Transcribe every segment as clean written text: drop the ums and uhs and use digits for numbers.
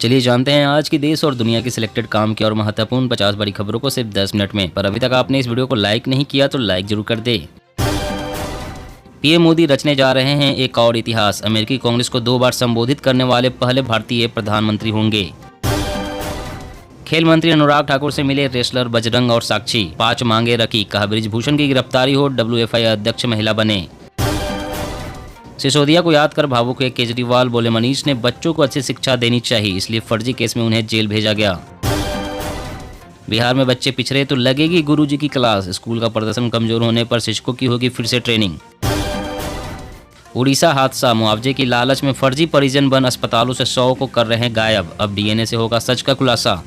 चलिए जानते हैं आज की देश और दुनिया की सिलेक्टेड काम की और महत्वपूर्ण 50 बड़ी खबरों को सिर्फ 10 मिनट में। पर अभी तक आपने इस वीडियो को लाइक नहीं किया तो लाइक जरूर कर दे। पीएम मोदी रचने जा रहे हैं एक और इतिहास। अमेरिकी कांग्रेस को 2 बार संबोधित करने वाले पहले भारतीय प्रधानमंत्री होंगे। खेल मंत्री अनुराग ठाकुर से मिले रेसलर बजरंग और साक्षी। 5 मांगे रखी, कहा बृजभूषण की गिरफ्तारी हो WFI अध्यक्ष महिला बने। सिसोदिया को याद कर भावुक हुए केजरीवाल, बोले मनीष ने बच्चों को अच्छी शिक्षा देनी चाहिए, इसलिए फर्जी केस में उन्हें जेल भेजा गया। बिहार में बच्चे पिछड़े तो लगेगी गुरुजी की क्लास। स्कूल का प्रदर्शन कमजोर होने पर शिक्षकों की होगी फिर से ट्रेनिंग। उड़ीसा हादसा, मुआवजे की लालच में फर्जी परिजन बन अस्पतालों से 100 को कर रहे हैं गायब। अब DNA से होगा सच का खुलासा।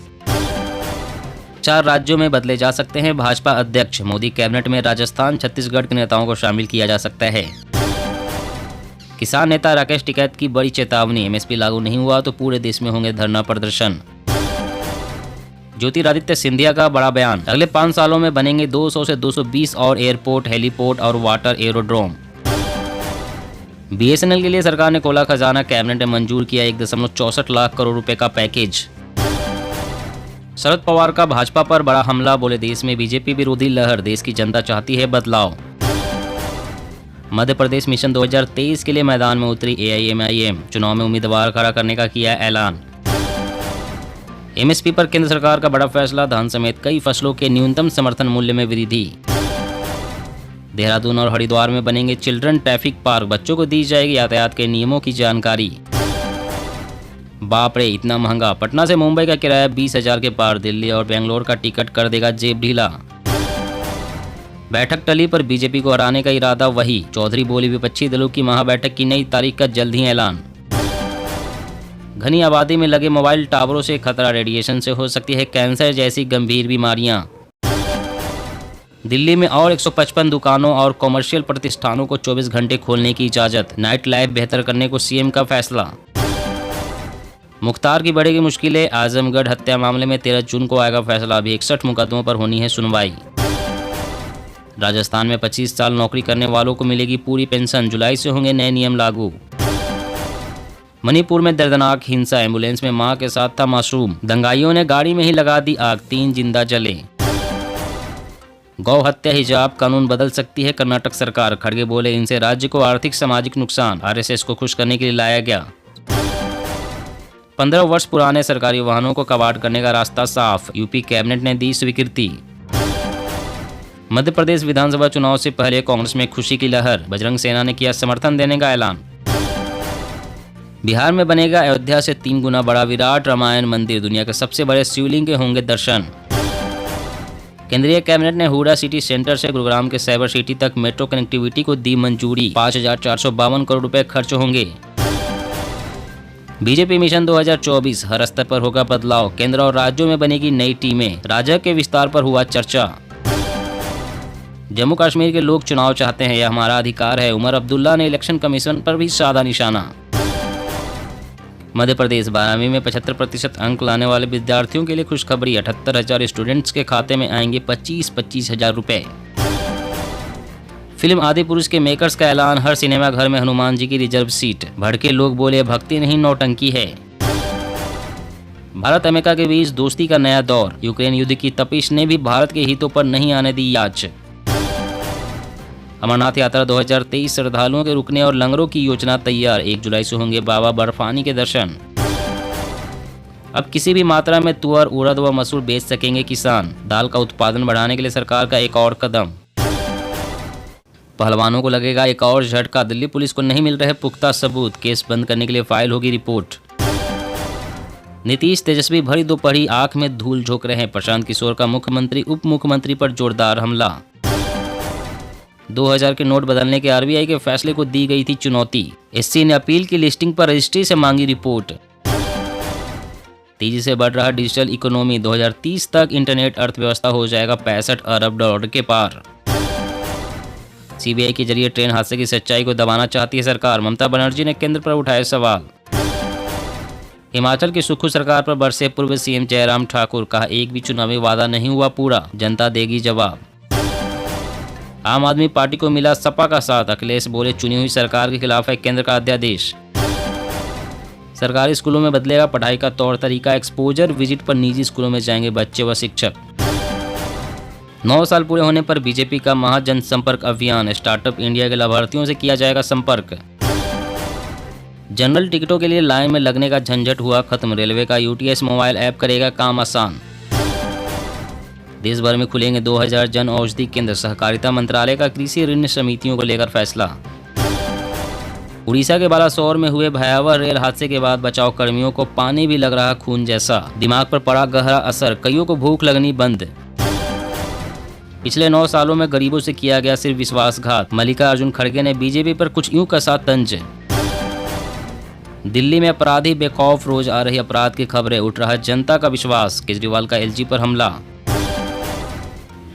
4 राज्यों में बदले जा सकते हैं भाजपा अध्यक्ष। मोदी कैबिनेट में राजस्थान, छत्तीसगढ़ के नेताओं को शामिल किया जा सकता है। किसान नेता राकेश टिकैत की बड़ी चेतावनी, MSP लागू नहीं हुआ तो पूरे देश में होंगे धरना प्रदर्शन। ज्योतिरादित्य सिंधिया का बड़ा बयान, अगले 5 सालों में बनेंगे 200 से 220 और एयरपोर्ट, हेलीपोर्ट और वाटर एरोड्रोम। BSNL के लिए सरकार ने खोला खजाना, कैबिनेट ने मंजूर किया 1.64 लाख करोड़ रुपए का पैकेज। शरद पवार का भाजपा पर बड़ा हमला, बोले देश में बीजेपी विरोधी लहर, देश की जनता चाहती है बदलाव। मध्य प्रदेश मिशन 2023 के लिए मैदान में उतरी AIMIM, चुनाव में उम्मीदवार खड़ा करने का किया ऐलान। MSP पर केंद्र सरकार का बड़ा फैसला, धान समेत कई फसलों के न्यूनतम समर्थन मूल्य में वृद्धि। देहरादून और हरिद्वार में बनेंगे चिल्ड्रन ट्रैफिक पार्क, बच्चों को दी जाएगी यातायात के नियमों की जानकारी। बाप रे इतना महंगा, पटना से मुंबई का किराया 20,000 के पार, दिल्ली और बेंगलोर का टिकट कर देगा जेब ढीला। बैठक टली पर बीजेपी को हराने का इरादा वही, चौधरी बोली विपक्षी दलों की महाबैठक की नई तारीख का जल्द ही ऐलान। घनी आबादी में लगे मोबाइल टावरों से खतरा, रेडिएशन से हो सकती है कैंसर जैसी गंभीर बीमारियां। दिल्ली में और 155 दुकानों और कॉमर्शियल प्रतिष्ठानों को 24 घंटे खोलने की इजाजत, नाइट लाइफ बेहतर करने को CM का फैसला। मुख्तार की बढ़ेगी मुश्किलें, आजमगढ़ हत्या मामले में 13 जून को आएगा फैसला, अभी 61 मुकदमों पर होनी है सुनवाई। राजस्थान में 25 साल नौकरी करने वालों को मिलेगी पूरी पेंशन, जुलाई से होंगे नए नियम लागू। मणिपुर में दर्दनाक हिंसा, एम्बुलेंस में मां के साथ था मासूम, दंगाइयों ने गाड़ी में ही लगा दी आग, 3 जिंदा जले। गौ हत्या हिजाब कानून बदल सकती है कर्नाटक सरकार, खड़गे बोले इनसे राज्य को आर्थिक सामाजिक नुकसान, RSS को खुश करने के लिए लाया गया। 15 वर्ष पुराने सरकारी वाहनों को कबाड़ करने का रास्ता साफ, यूपी कैबिनेट ने दी स्वीकृति। मध्य प्रदेश विधानसभा चुनाव से पहले कांग्रेस में खुशी की लहर, बजरंग सेना ने किया समर्थन देने का ऐलान। बिहार में बनेगा अयोध्या से 3 गुना बड़ा विराट रामायण मंदिर, दुनिया के सबसे बड़े शिवलिंग के होंगे दर्शन। केंद्रीय कैबिनेट ने हुडा सिटी सेंटर से गुरुग्राम के साइबर सिटी तक मेट्रो कनेक्टिविटी को दी मंजूरी, 5,452 करोड़ रुपए खर्च होंगे। बीजेपी मिशन 2024, हर स्तर पर होगा बदलाव, केंद्र और राज्यों में बनेगी नई टीमें, राजग के विस्तार पर हुआ चर्चा। जम्मू कश्मीर के लोग चुनाव चाहते हैं, यह हमारा अधिकार है, उमर अब्दुल्ला ने इलेक्शन कमीशन पर भी साधा निशाना। मध्य प्रदेश 12वीं में 75% अंक लाने वाले विद्यार्थियों के लिए खुशखबरी, 78,000 स्टूडेंट्स के खाते में आएंगे 25-25 हजार रुपए। फिल्म आदि पुरुष के मेकर्स का ऐलान, हर सिनेमा घर में हनुमान जी की रिजर्व सीट, भड़के लोग बोले भक्ति नहीं नौटंकी है। भारत अमेरिका के बीच दोस्ती का नया दौर, यूक्रेन युद्ध की तपिश ने भी भारत के हितों पर नहीं आने दी आंच। अमरनाथ यात्रा 2023 श्रद्धालुओं के रुकने और लंगरों की योजना तैयार, 1 जुलाई से होंगे बाबा बर्फानी के दर्शन। अब किसी भी मात्रा में तुअर, उड़द व मसूर बेच सकेंगे किसान, दाल का उत्पादन बढ़ाने के लिए सरकार का एक और कदम। पहलवानों को लगेगा एक और झटका, दिल्ली पुलिस को नहीं मिल रहे पुख्ता सबूत, केस बंद करने के लिए फाइल होगी रिपोर्ट। नीतीश तेजस्वी भरी दोपहरी आंख में धूल झोंक रहे हैं, प्रशांत किशोर का मुख्यमंत्री उप मुख्यमंत्री पर जोरदार हमला। 2000 के नोट बदलने के RBI के फैसले को दी गई थी चुनौती, SC ने अपील की लिस्टिंग पर रजिस्ट्री से मांगी रिपोर्ट। तेजी से बढ़ रहा डिजिटल इकोनॉमी, 2030 तक इंटरनेट अर्थव्यवस्था हो जाएगा 65 अरब डॉलर के पार। CBI के जरिए ट्रेन हादसे की सच्चाई को दबाना चाहती है सरकार, ममता बनर्जी ने केंद्र पर उठाए सवाल। हिमाचल की सुक्खू सरकार पर बरसे पूर्व CM जयराम ठाकुर, कहा एक भी चुनावी वादा नहीं हुआ पूरा, जनता देगी जवाब। आम आदमी पार्टी को मिला सपा का साथ, अखिलेश बोले चुनी हुई सरकार के खिलाफ है केंद्र का अध्यादेश। सरकारी स्कूलों में बदलेगा पढ़ाई का तौर तरीका, एक्सपोजर विजिट पर निजी स्कूलों में जाएंगे बच्चे व शिक्षक। 9 साल पूरे होने पर बीजेपी का महाजनसंपर्क अभियान, स्टार्टअप इंडिया के लाभार्थियों से किया जाएगा संपर्क। जनरल टिकटों के लिए लाइन में लगने का झंझट हुआ खत्म, रेलवे का यूटीएस मोबाइल ऐप करेगा काम आसान। देश भर में खुलेंगे 2000 जन औषधि केंद्र, सहकारिता मंत्रालय का कृषि ऋण समितियों को लेकर फैसला। उड़ीसा के बालासोर में हुए भयावह रेल हादसे के बाद बचाव कर्मियों को पानी भी लग रहा खून जैसा, दिमाग पर पड़ा गहरा असर, कईयों को भूख लगनी बंद। पिछले 9 सालों में गरीबों से किया गया सिर्फ विश्वासघात, मल्लिकार्जुन खड़गे ने बीजेपी पर कुछ यूं कसा तंज। दिल्ली में अपराधी बेखौफ, रोज आ रही अपराध की खबरें, उठ रहा जनता का विश्वास, केजरीवाल का एलजी पर हमला।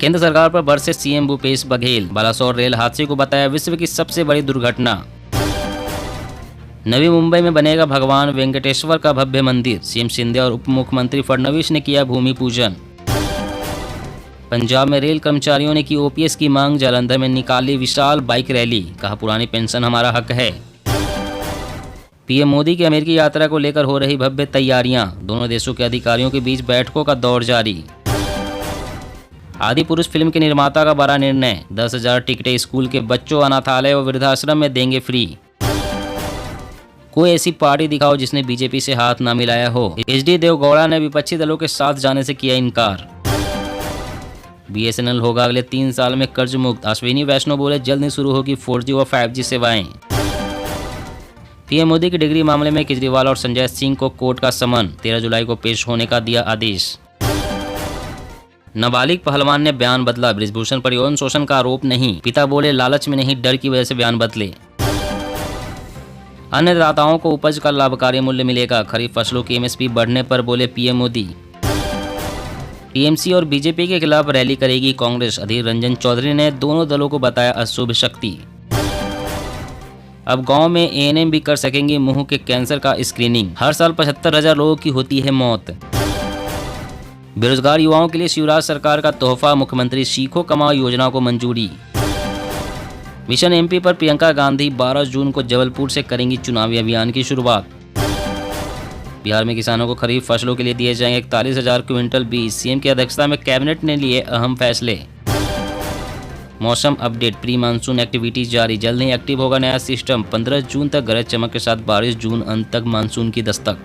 केंद्र सरकार पर बरसे सीएम भूपेश बघेल, बालासोर रेल हादसे को बताया विश्व की सबसे बड़ी दुर्घटना। नवी मुंबई में बनेगा भगवान वेंकटेश्वर का भव्य मंदिर, सीएम शिंदे और उप मुख्यमंत्री फडणवीस ने किया भूमि पूजन। पंजाब में रेल कर्मचारियों ने की ओपीएस की मांग, जालंधर में निकाली विशाल बाइक रैली, कहा पुरानी पेंशन हमारा हक है। पीएम मोदी की अमेरिकी यात्रा को लेकर हो रही भव्य तैयारियां, दोनों देशों के अधिकारियों के बीच बैठकों का दौर जारी। आदि पुरुष फिल्म के निर्माता का बड़ा निर्णय, 10,000 टिकटें स्कूल के बच्चों, अनाथालय और वृद्धाश्रम में देंगे फ्री। कोई ऐसी पार्टी दिखाओ जिसने बीजेपी से हाथ ना मिलाया हो, एचडी देवगौड़ा ने विपक्षी दलों के साथ जाने से किया इनकार। बीएसएनएल होगा अगले 3 साल में कर्ज मुक्त, अश्विनी वैष्णव बोले जल्द ही शुरू होगी 4G व 5G सेवाएं। पीएम मोदी की डिग्री मामले में केजरीवाल और संजय सिंह को कोर्ट का समन, 13 जुलाई को पेश होने का दिया आदेश। नाबालिग पहलवान ने बयान बदला, बृजभूषण पर यौन शोषण का आरोप नहीं, पिता बोले लालच में नहीं डर की वजह से बयान बदले। अन्नदाताओं को उपज का लाभकारी मूल्य मिलेगा, खरीफ फसलों की एमएसपी बढ़ने पर बोले पीएम मोदी। टीएमसी और बीजेपी के खिलाफ रैली करेगी कांग्रेस, अधीर रंजन चौधरी ने दोनों दलों को बताया अशुभ शक्ति। अब गांव में एएनएम भी कर सकेंगे मुंह के कैंसर का स्क्रीनिंग, हर साल 75,000 लोगों की होती है मौत। बेरोजगार युवाओं के लिए शिवराज सरकार का तोहफा, मुख्यमंत्री सीखो कमाओ योजना को मंजूरी। मिशन एमपी पर प्रियंका गांधी 12 जून को जबलपुर से करेंगी चुनावी अभियान की शुरुआत। बिहार में किसानों को खरीफ फसलों के लिए दिए जाएंगे 41,000 क्विंटल बीज, सीएम की अध्यक्षता में कैबिनेट ने लिए अहम फैसले। मौसम अपडेट, प्री मानसून एक्टिविटीज जारी, जल्द ही एक्टिव होगा नया सिस्टम, 15 जून तक गरज चमक के साथ बारिश, जून अंत तक मानसून की दस्तक।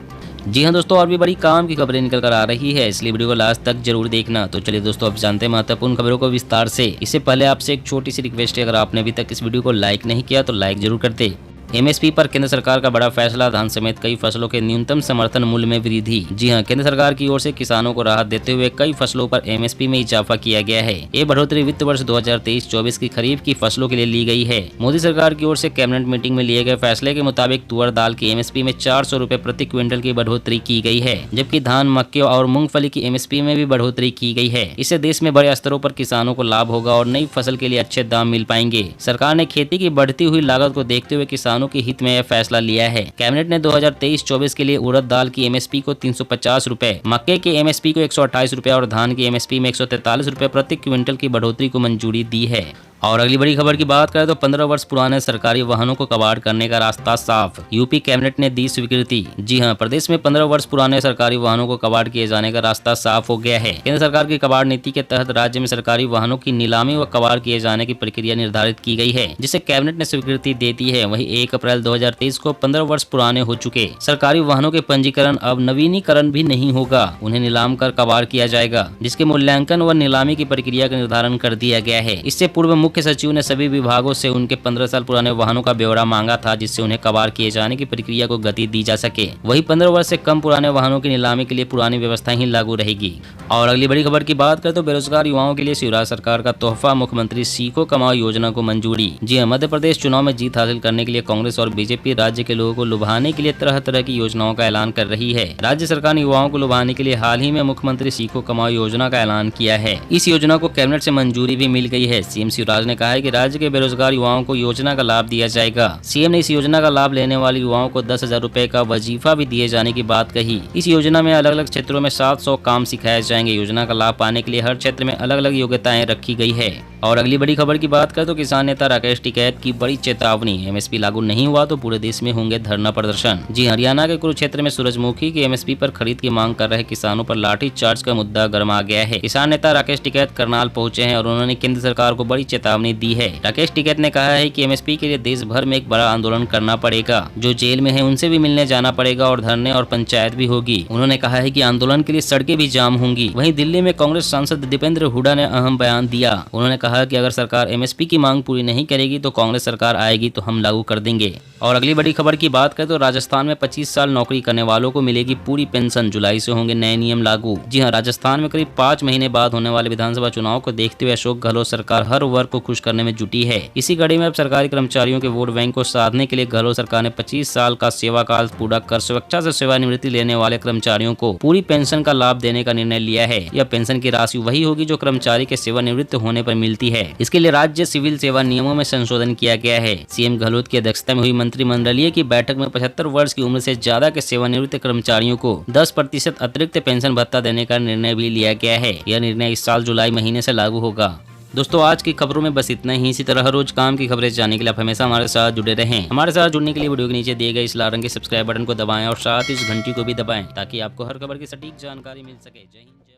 जी हाँ दोस्तों, और भी बड़ी काम की खबरें निकल कर आ रही है, इसलिए वीडियो को लास्ट तक जरूर देखना। तो चलिए दोस्तों, अब जानते हैं महत्वपूर्ण खबरों को विस्तार से। इससे पहले आपसे एक छोटी सी रिक्वेस्ट है, अगर आपने अभी तक इस वीडियो को लाइक नहीं किया तो लाइक जरूर कर दे। एमएसपी पर केंद्र सरकार का बड़ा फैसला, धान समेत कई फसलों के न्यूनतम समर्थन मूल्य में वृद्धि। जी हां, केंद्र सरकार की ओर से किसानों को राहत देते हुए कई फसलों पर एमएसपी में इजाफा किया गया है। ये बढ़ोतरी वित्त वर्ष 2023-24 की खरीफ की फसलों के लिए ली गई है। मोदी सरकार की ओर से कैबिनेट मीटिंग में लिए गए फैसले के मुताबिक तुअर दाल की एमएसपी में 400 रुपए प्रति क्विंटल की बढ़ोतरी की गई है, जबकि धान, मक्के और मूंगफली की एमएसपी में भी बढ़ोतरी की गई है। इससे देश में बड़े स्तरों पर किसानों को लाभ होगा और नई फसल के लिए अच्छे दाम मिल पाएंगे। सरकार ने खेती की बढ़ती हुई लागत को देखते हुए किसानों के हित में फैसला लिया है। कैबिनेट ने 2023-24 के लिए उड़द दाल की एमएसपी को 350 रुपए, मक्के की एमएसपी को 128 रुपए और धान की एमएसपी में 143 रुपए प्रति क्विंटल की बढ़ोतरी को मंजूरी दी है। और अगली बड़ी खबर की बात करें तो 15 वर्ष पुराने सरकारी वाहनों को कबाड़ करने का रास्ता साफ, यूपी कैबिनेट ने दी स्वीकृति। जी हां, प्रदेश में 15 वर्ष पुराने सरकारी वाहनों को कबाड़ किए जाने का रास्ता साफ हो गया है। केंद्र सरकार की कबाड़ नीति के तहत राज्य में सरकारी वाहनों की नीलामी व कबाड़ किए जाने की प्रक्रिया निर्धारित की गई है, जिसे कैबिनेट ने स्वीकृति दे दी है। वहीं 1 अप्रैल 2023 को 15 वर्ष पुराने हो चुके सरकारी वाहनों के पंजीकरण अब नवीनीकरण भी नहीं होगा, उन्हें नीलाम कर कबाड़ किया जाएगा, जिसके मूल्यांकन व नीलामी की प्रक्रिया का निर्धारण कर दिया गया है। इससे पूर्व मुख्य सचिव ने सभी विभागों से उनके 15 साल पुराने वाहनों का ब्यौरा मांगा था, जिससे उन्हें कबाड़ किए जाने की प्रक्रिया को गति दी जा सके। वही 15 वर्ष से कम पुराने वाहनों की नीलामी के लिए पुरानी व्यवस्था ही लागू रहेगी। और अगली बड़ी खबर की बात करें तो बेरोजगार युवाओं के लिए शिवराज सरकार का तोहफा, मुख्यमंत्री सीखो कमाओ योजना को मंजूरी। जी हां, मध्य प्रदेश चुनाव में जीत हासिल करने के लिए कांग्रेस और बीजेपी राज्य के लोगों को लुभाने के लिए तरह तरह की योजनाओं का ऐलान कर रही है। राज्य सरकार ने युवाओं को लुभाने के लिए हाल ही में मुख्यमंत्री सीखो कमाओ योजना का ऐलान किया है। इस योजना को कैबिनेट से मंजूरी भी मिल गई है। सीएम शिवराज ने कहा है कि राज्य के बेरोजगार युवाओं को योजना का लाभ दिया जाएगा। सीएम ने इस योजना का लाभ लेने वाले युवाओं को 10,000 रुपए का वजीफा भी दिए जाने की बात कही। इस योजना में अलग अलग क्षेत्रों में 700 काम सिखाए जाएंगे। योजना का लाभ पाने के लिए हर क्षेत्र में अलग अलग योग्यताएं रखी गई है। और अगली बड़ी खबर की बात करें तो किसान नेता राकेश टिकैत की बड़ी चेतावनी, एमएसपी लागू नहीं हुआ तो पूरे देश में होंगे धरना प्रदर्शन। जी, हरियाणा के कुरुक्षेत्र में सूरजमुखी की एमएसपी पर खरीद की मांग कर रहे किसानों पर लाठी चार्ज का मुद्दा गर्मा गया है। किसान नेता राकेश टिकैत करनाल पहुंचे हैं और उन्होंने केंद्र सरकार को बड़ी चेतावनी दी है। राकेश टिकैत ने कहा है कि एमएसपी के लिए देश भर में एक बड़ा आंदोलन करना पड़ेगा। जो जेल में है उनसे भी मिलने जाना पड़ेगा और धरने और पंचायत भी होगी। उन्होंने कहा है कि आंदोलन के लिए सड़कें भी जाम होंगी। वहीं दिल्ली में कांग्रेस सांसद दीपेंद्र हुड्डा ने अहम बयान दिया। उन्होंने कहा कि अगर सरकार एमएसपी की मांग पूरी नहीं करेगी तो कांग्रेस सरकार आएगी तो हम लागू कर देंगे। और अगली बड़ी खबर की बात करें तो राजस्थान में 25 साल नौकरी करने वालों को मिलेगी पूरी पेंशन। जुलाई से होंगे नए नियम लागू। जी हां, राजस्थान में करीब 5 महीने बाद होने वाले विधानसभा चुनाव को देखते हुए अशोक गहलोत सरकार हर वर्ग को खुश करने में जुटी है। इसी कड़ी में अब सरकारी कर्मचारियों के वोट बैंक को साधने के लिए गहलोत सरकार ने 25 साल का सेवा काल पूरा कर स्वेच्छा से सेवानिवृत्ति लेने वाले कर्मचारियों को पूरी पेंशन का लाभ देने का निर्णय लिया है। यह पेंशन की राशि वही होगी जो कर्मचारी के सेवानिवृत्त होने पर मिलती है। इसके लिए राज्य सिविल सेवा नियमों में संशोधन किया गया है। सीएम गहलोत की अध्यक्षता में हुई मंत्रिमंडलीय की बैठक में 75 वर्ष की उम्र से ज्यादा के सेवानिवृत्त कर्मचारियों को 10% अतिरिक्त पेंशन भत्ता देने का निर्णय भी लिया गया है। यह निर्णय इस साल जुलाई महीने से लागू होगा। दोस्तों, आज की खबरों में बस इतना ही। इसी तरह हर रोज काम की खबरें जानने के लिए आप हमेशा हमारे साथ जुड़े रहें। हमारे साथ जुड़ने के लिए वीडियो के नीचे दिए गए इस लाल रंग के सब्सक्राइब बटन को दबाएं और साथ ही इस घंटी को भी दबाएं ताकि आपको हर खबर की सटीक जानकारी मिल सके। जय हिंद।